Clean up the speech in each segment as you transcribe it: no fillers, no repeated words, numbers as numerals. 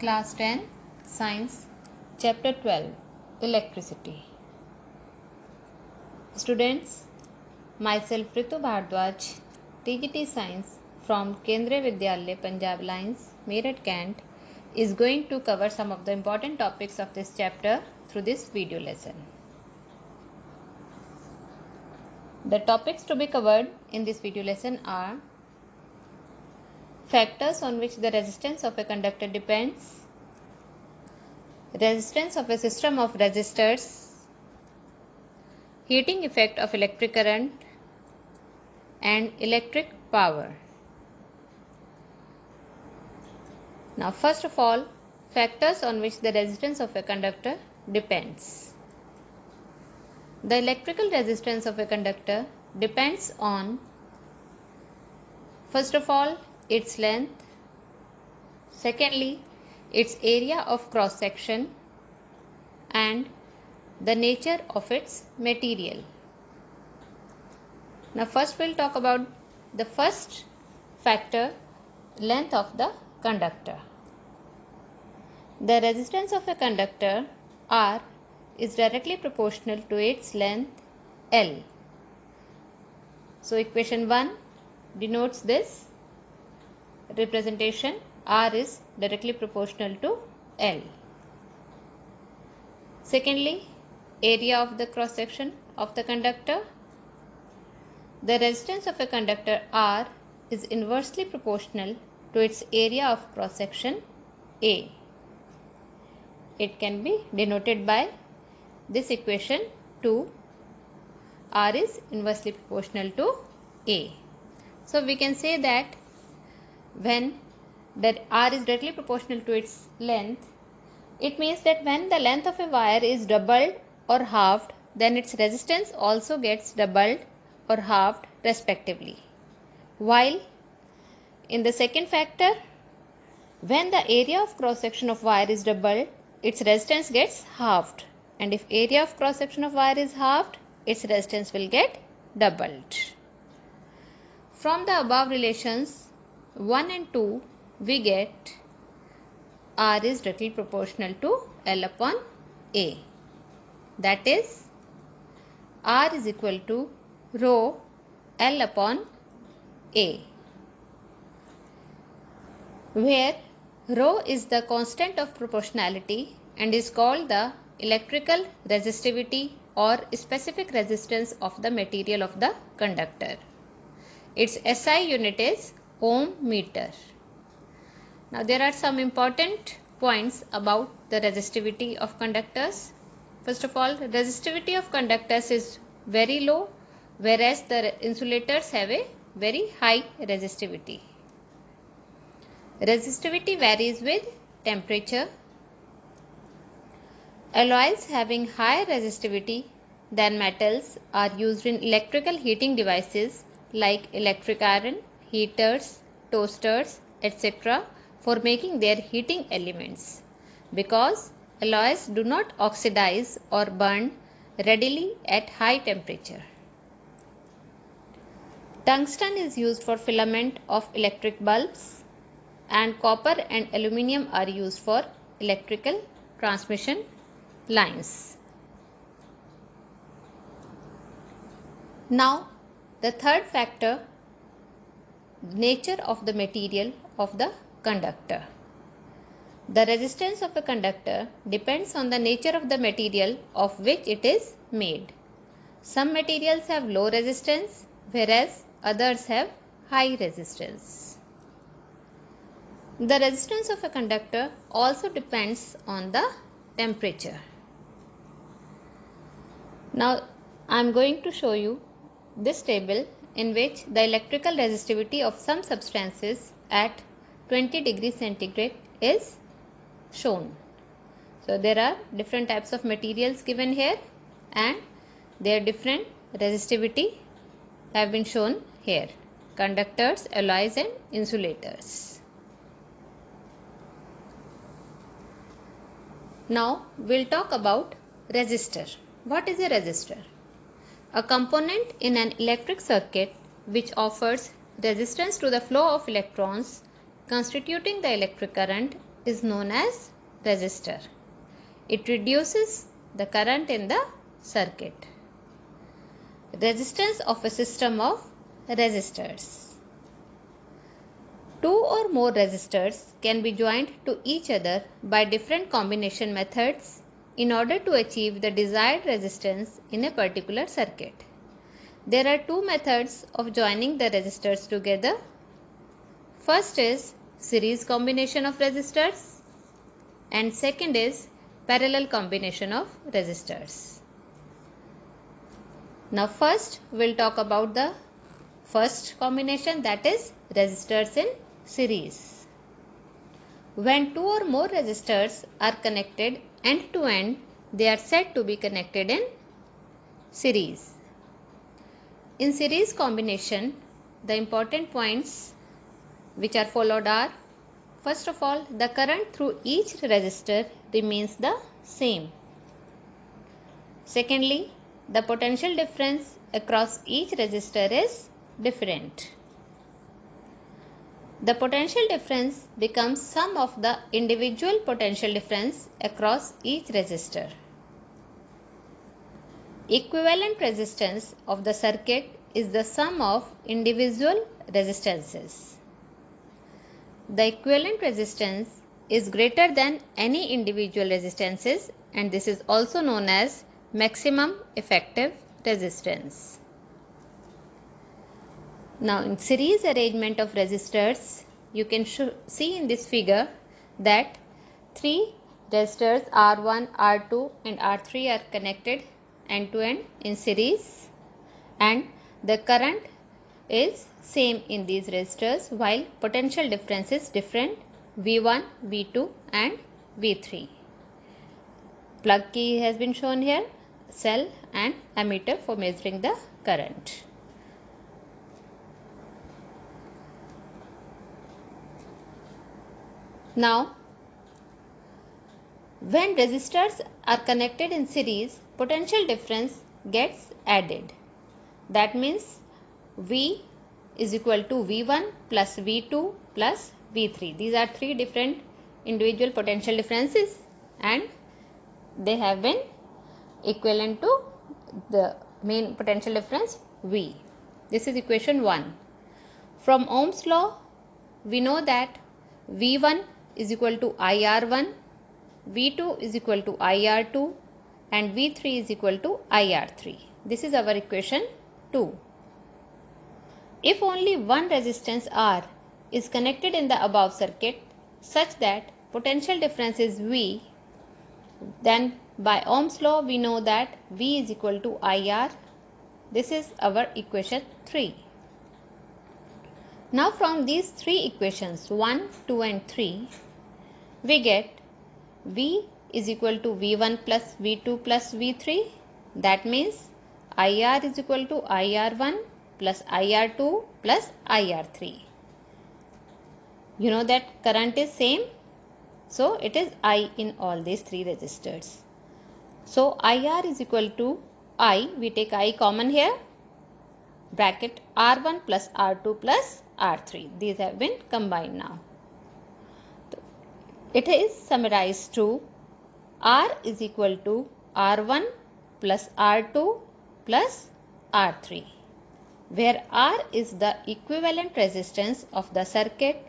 Class 10 Science Chapter 12 Electricity. Students, myself Ritu Bhardwaj, TGT Science from Kendriya Vidyalaya Punjab Lines, Meerut Kent, is going to cover some of the important topics of this chapter through this video lesson. The topics to be covered in this video lesson are factors on which the resistance of a conductor depends, resistance of a system of resistors, heating effect of electric current, and electric power. Now, first of all, factors on which the resistance of a conductor depends. The electrical resistance of a conductor depends on, first of all, its length, secondly, its area of cross section, and the nature of its material. Now first we'll talk about the first factor, length of the conductor. The resistance of a conductor R is directly proportional to its length L. So equation 1 denotes this representation. R is directly proportional to L. Secondly, area of the cross section of the conductor. The resistance of a conductor R is inversely proportional to its area of cross section A. It can be denoted by this equation 2. R is inversely proportional to A. So we can say that when that R is directly proportional to its length, it means that when the length of a wire is doubled or halved, then its resistance also gets doubled or halved respectively. While in the second factor, when the area of cross section of wire is doubled, its resistance gets halved, and if area of cross section of wire is halved, its resistance will get doubled. From the above relations 1 and 2, we get R is directly proportional to L upon A. That is, R is equal to rho L upon A, where rho is the constant of proportionality and is called the electrical resistivity or specific resistance of the material of the conductor. Its SI unit is ohm meter. Now there are some important points about the resistivity of conductors. First of all, resistivity of conductors is very low, whereas the insulators have a very high resistivity. Resistivity varies with temperature. Alloys having higher resistivity than metals are used in electrical heating devices like electric iron, heaters, toasters, etc. for making their heating elements, because alloys do not oxidize or burn readily at high temperature. Tungsten is used for filament of electric bulbs, and copper and aluminium are used for electrical transmission lines. Now, the third factor, nature of the material of the conductor. The resistance of a conductor depends on the nature of the material of which it is made. Some materials have low resistance, whereas others have high resistance. The resistance of a conductor also depends on the temperature. Now, I am going to show you this table in which the electrical resistivity of some substances at 20 degrees centigrade is shown. So there are different types of materials given here and their different resistivity have been shown here: conductors, alloys and insulators. Now we'll talk about resistor. What is a resistor? A component in an electric circuit which offers resistance to the flow of electrons constituting the electric current is known as resistor. It reduces the current in the circuit. Resistance of a system of resistors. Two or more resistors can be joined to each other by different combination methods in order to achieve the desired resistance in a particular circuit. There are two methods of joining the resistors together. First is series combination of resistors and second is parallel combination of resistors. Now first we'll talk about the first combination, that is resistors in series. When two or more resistors are connected end to end, they are said to be connected in series. In series combination, the important points which are followed are: first of all, the current through each resistor remains the same. Secondly, the potential difference across each resistor is different. The potential difference becomes sum of the individual potential difference across each resistor. Equivalent resistance of the circuit is the sum of individual resistances. The equivalent resistance is greater than any individual resistances, and this is also known as maximum effective resistance. Now in series arrangement of resistors, you can see in this figure that three resistors R1, R2 and R3 are connected end to end in series, and the current is same in these resistors while potential difference is different, V1, V2 and V3. Plug key has been shown here, cell and ammeter for measuring the current. Now, when resistors are connected in series, potential difference gets added. That means V is equal to V1 plus V2 plus V3. These are three different individual potential differences and they have been equivalent to the main potential difference V. This is equation 1. From Ohm's law, we know that V1 is equal to IR1, V2 is equal to IR2 and V3 is equal to IR3. This is our equation 2. If only one resistance R is connected in the above circuit such that potential difference is V, then by Ohm's law we know that V is equal to IR. This is our equation 3. Now from these three equations 1, 2 and 3, we get V is equal to V1 plus V2 plus V3. That means IR is equal to IR1 plus IR2 plus IR3. You know that current is same, so it is I in all these three resistors. So IR is equal to I, we take I common here, bracket R1 plus R2 plus R3. These have been combined now. It is summarized to R is equal to R1 plus R2 plus R3, where R is the equivalent resistance of the circuit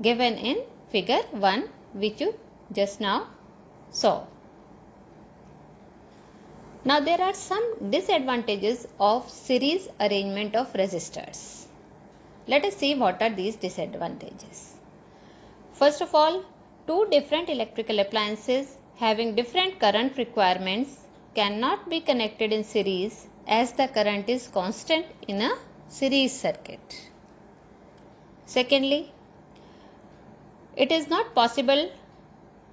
given in figure 1, which you just now saw. Now there are some disadvantages of series arrangement of resistors. Let us see what are these disadvantages. First of all, two different electrical appliances having different current requirements cannot be connected in series as the current is constant in a series circuit. Secondly, it is not possible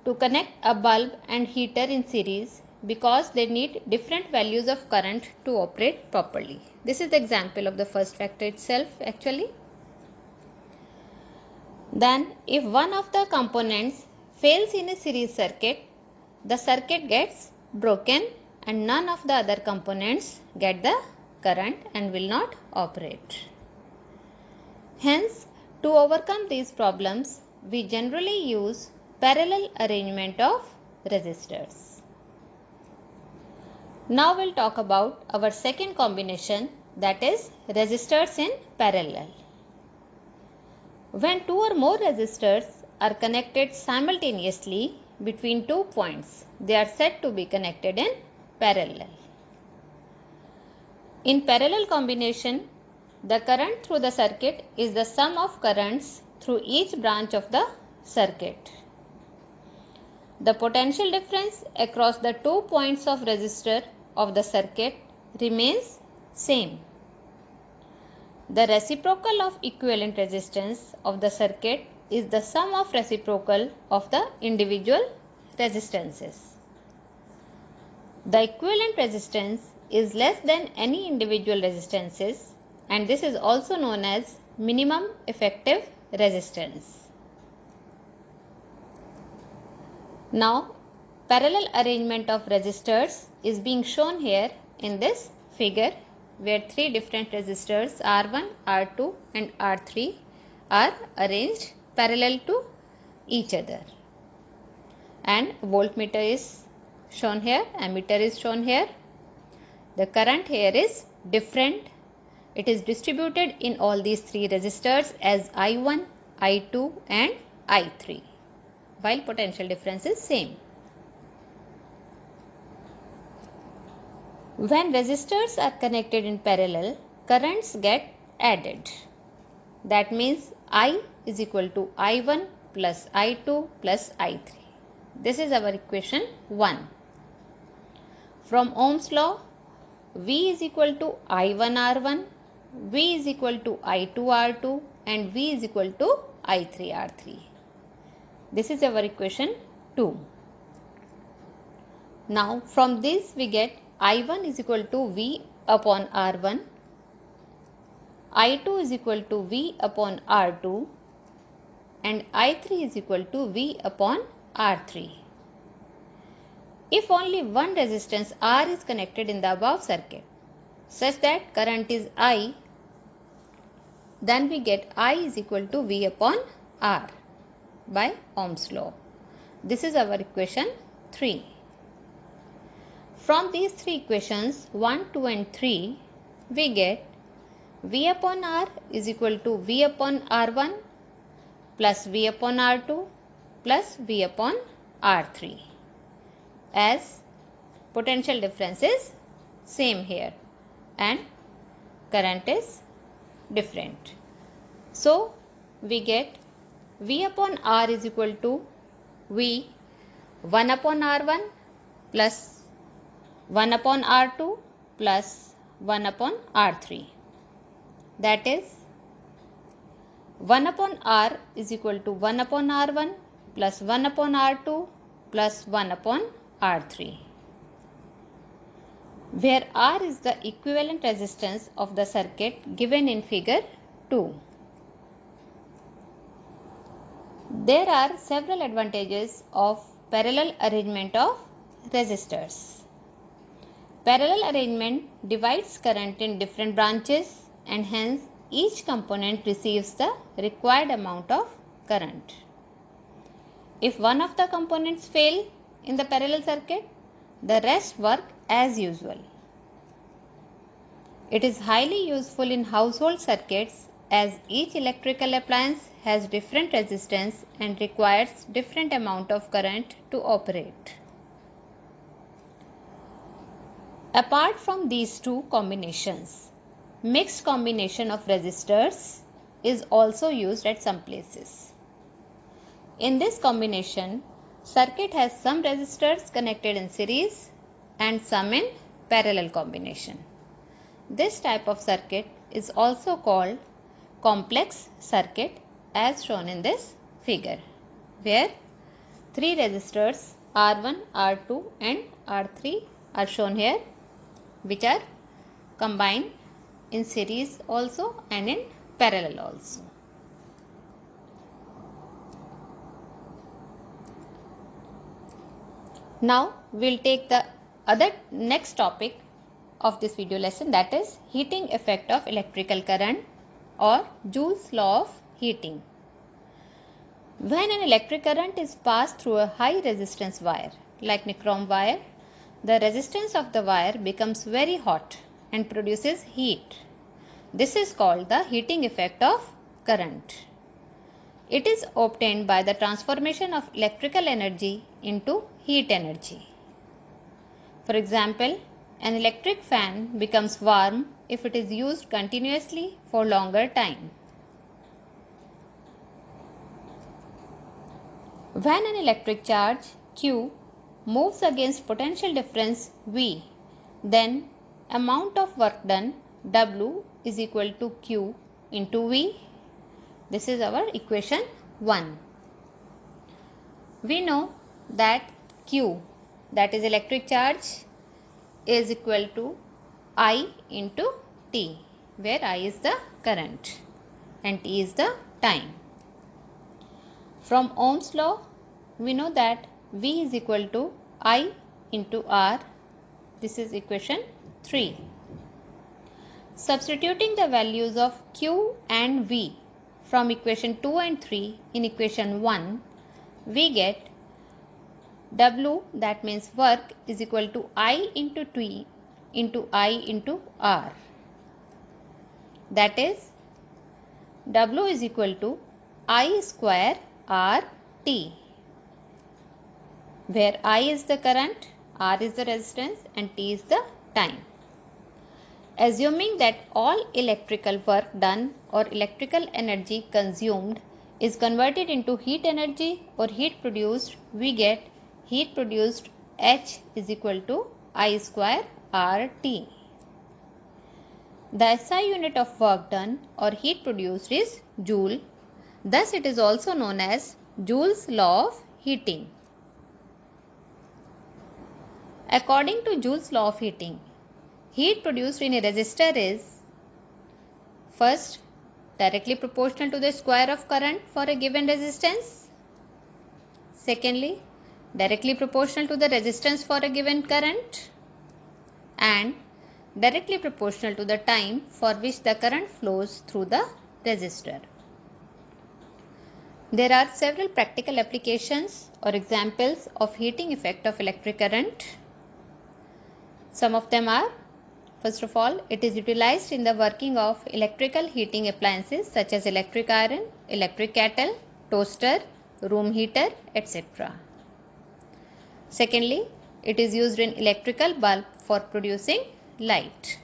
to connect a bulb and heater in series because they need different values of current to operate properly. This is the example of the first factor itself actually. Then if one of the components fails in a series circuit, the circuit gets broken and none of the other components get the current and will not operate. Hence, to overcome these problems, we generally use parallel arrangement of resistors. Now we'll talk about our second combination, that is resistors in parallel. When two or more resistors are connected simultaneously between 2 points, they are said to be connected in parallel. In parallel combination, the current through the circuit is the sum of currents through each branch of the circuit. The potential difference across the 2 points of resistor of the circuit remains same. The reciprocal of equivalent resistance of the circuit is the sum of reciprocal of the individual resistances. The equivalent resistance is less than any individual resistances, and this is also known as minimum effective resistance. Now, parallel arrangement of resistors is being shown here in this figure, where three different resistors R1, R2 and R3 are arranged parallel to each other. And voltmeter is shown here, ammeter is shown here. The current here is different. It is distributed in all these three resistors as I1, I2 and I3, while potential difference is same. When resistors are connected in parallel, currents get added. That means I is equal to I1 plus I2 plus I3. This is our equation 1. From Ohm's law, V is equal to I1 R1, V is equal to I2 R2 and V is equal to I3 R3. This is our equation 2. Now from this we get I1 is equal to V upon R1, I2 is equal to V upon R2 and I3 is equal to V upon R3. If only one resistance R is connected in the above circuit such that current is I, then we get I is equal to V upon R by Ohm's law. This is our equation 3. From these three equations 1, 2 and 3, we get V upon R is equal to V upon R1 plus V upon R2 plus V upon R3, as potential difference is same here and current is different. So we get V upon R is equal to V 1 upon R1 plus 1 upon R2 plus 1 upon R3. That is 1 upon R is equal to 1 upon R1 plus 1 upon R2 plus 1 upon R3, where R is the equivalent resistance of the circuit given in figure 2. There are several advantages of parallel arrangement of resistors. Parallel arrangement divides current in different branches and hence each component receives the required amount of current. If one of the components fail in the parallel circuit, the rest work as usual. It is highly useful in household circuits as each electrical appliance has different resistance and requires different amount of current to operate. Apart from these two combinations, mixed combination of resistors is also used at some places. In this combination, circuit has some resistors connected in series and some in parallel combination. This type of circuit is also called complex circuit as shown in this figure, where three resistors R1, R2 and R3 are shown here, which are combined in series also and in parallel also. Now we'll take the next topic of this video lesson, that is heating effect of electrical current or Joule's law of heating. When an electric current is passed through a high resistance wire like nichrome wire, the resistance of the wire becomes very hot and produces heat. This is called the heating effect of current. It is obtained by the transformation of electrical energy into heat energy. For example, an electric fan becomes warm if it is used continuously for longer time. When an electric charge Q moves against potential difference V, then amount of work done W is equal to Q into V. This is our equation 1. We know that Q, that is electric charge, is equal to I into T, where I is the current and T is the time. From Ohm's law, we know that V is equal to I into R. This is equation 3. Substituting the values of Q and V from equation 2 and 3 in equation 1, we get W, that means work, is equal to I into T into I into R. That is, W is equal to I square R T, where I is the current, R is the resistance and T is the time. Assuming that all electrical work done or electrical energy consumed is converted into heat energy or heat produced, we get heat produced H is equal to I square RT. The SI unit of work done or heat produced is joule. Thus, it is also known as Joule's law of heating. According to Joule's law of heating, heat produced in a resistor is first directly proportional to the square of current for a given resistance. Secondly, directly proportional to the resistance for a given current. And directly proportional to the time for which the current flows through the resistor. There are several practical applications or examples of heating effect of electric current. Some of them are, first of all, it is utilized in the working of electrical heating appliances such as electric iron, electric kettle, toaster, room heater, etc. Secondly, it is used in electrical bulb for producing light.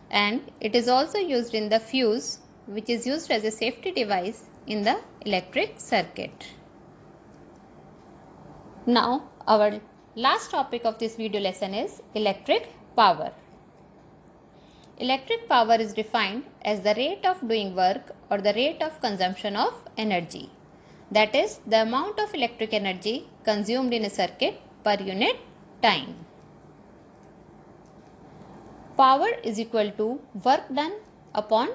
And it is also used in the fuse, which is used as a safety device in the electric circuit. Now, our last topic of this video lesson is electric power. Electric power is defined as the rate of doing work or the rate of consumption of energy. That is, the amount of electric energy consumed in a circuit per unit time. Power is equal to work done upon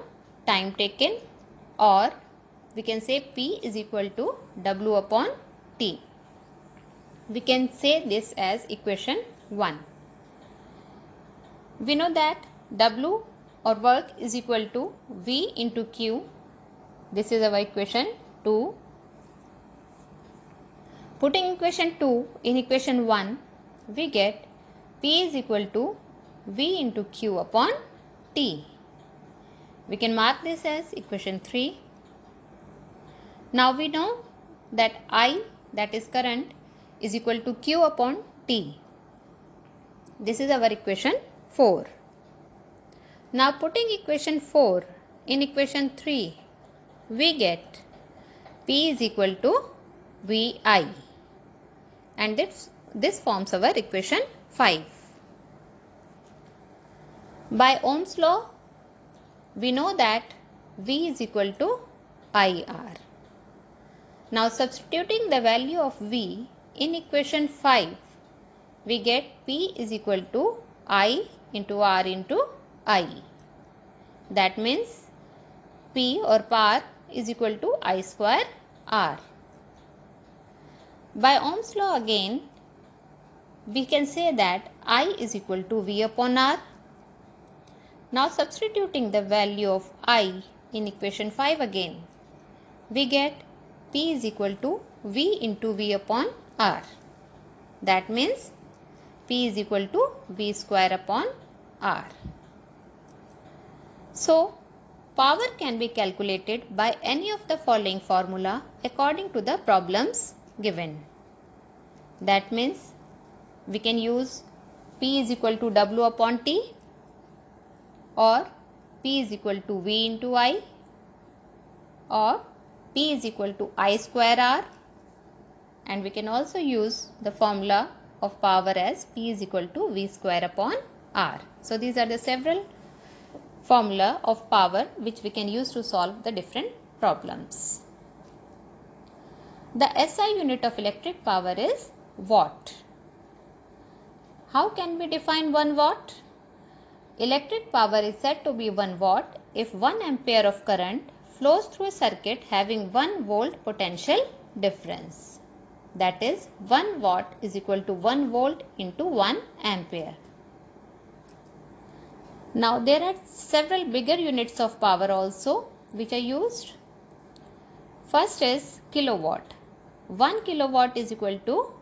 time taken, or we can say P is equal to W upon T. We can say this as equation 1. We know that W or work is equal to V into Q. This is our equation 2. Putting equation 2 in equation 1, we get P is equal to V into Q upon T. We can mark this as equation 3. Now we know that I, that is current, is equal to Q upon T. This is our equation 4. Now putting equation 4 in equation 3, we get P is equal to VI, and this forms our equation 5. By Ohm's law, we know that V is equal to IR. Now substituting the value of V in equation 5, we get P is equal to I into R into I. That means P or power is equal to I square R. By Ohm's law again, we can say that I is equal to V upon R. Now substituting the value of I in equation 5 again, we get P is equal to V into V upon R. That means P is equal to V square upon R. So, power can be calculated by any of the following formula according to the problems given. That means we can use P is equal to W upon T, or P is equal to V into I, or P is equal to I square R, and we can also use the formula of power as P is equal to V square upon R. So these are the several formula of power which we can use to solve the different problems. The SI unit of electric power is watt. How can we define 1 watt? Electric power is said to be 1 watt if 1 ampere of current flows through a circuit having 1 volt potential difference. That is, 1 watt is equal to 1 volt into 1 ampere. Now there are several bigger units of power also which are used. First is kilowatt. 1 kilowatt is equal to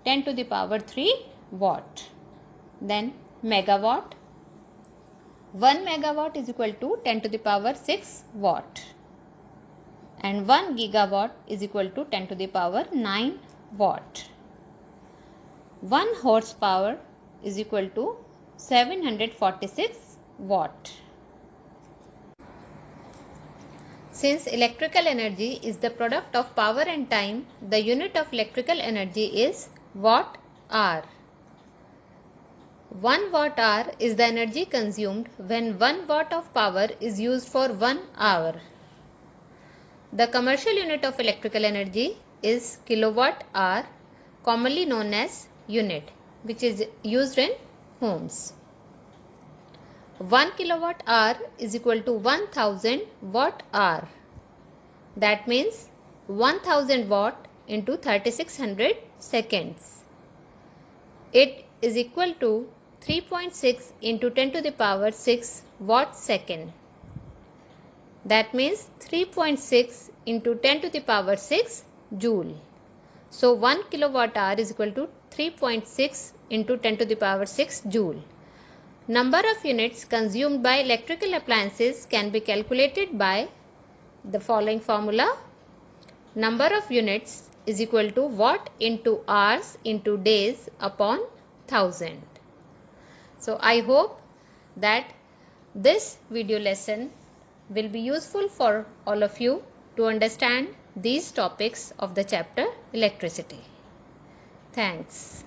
10 to the power 3 watt. Then megawatt. 1 megawatt is equal to 10 to the power 6 watt. And 1 gigawatt is equal to 10 to the power 9 watt. 1 horsepower is equal to 746 watt. Since electrical energy is the product of power and time, the unit of electrical energy is watt hour. 1 watt hour is the energy consumed when 1 watt of power is used for 1 hour. The commercial unit of electrical energy is kilowatt hour, commonly known as unit, which is used in homes. 1 kilowatt hour is equal to 1000 watt hour. That means 1000 watt into 3600 seconds. It is equal to 3.6 into 10 to the power 6 watt second. That means 3.6 into 10 to the power 6 joule. So 1 kilowatt hour is equal to 3.6 into 10 to the power 6 joule. Number of units consumed by electrical appliances can be calculated by the following formula. Number of units is equal to watt into hours into days upon 1000. So I hope that this video lesson will be useful for all of you to understand these topics of the chapter electricity. Thanks.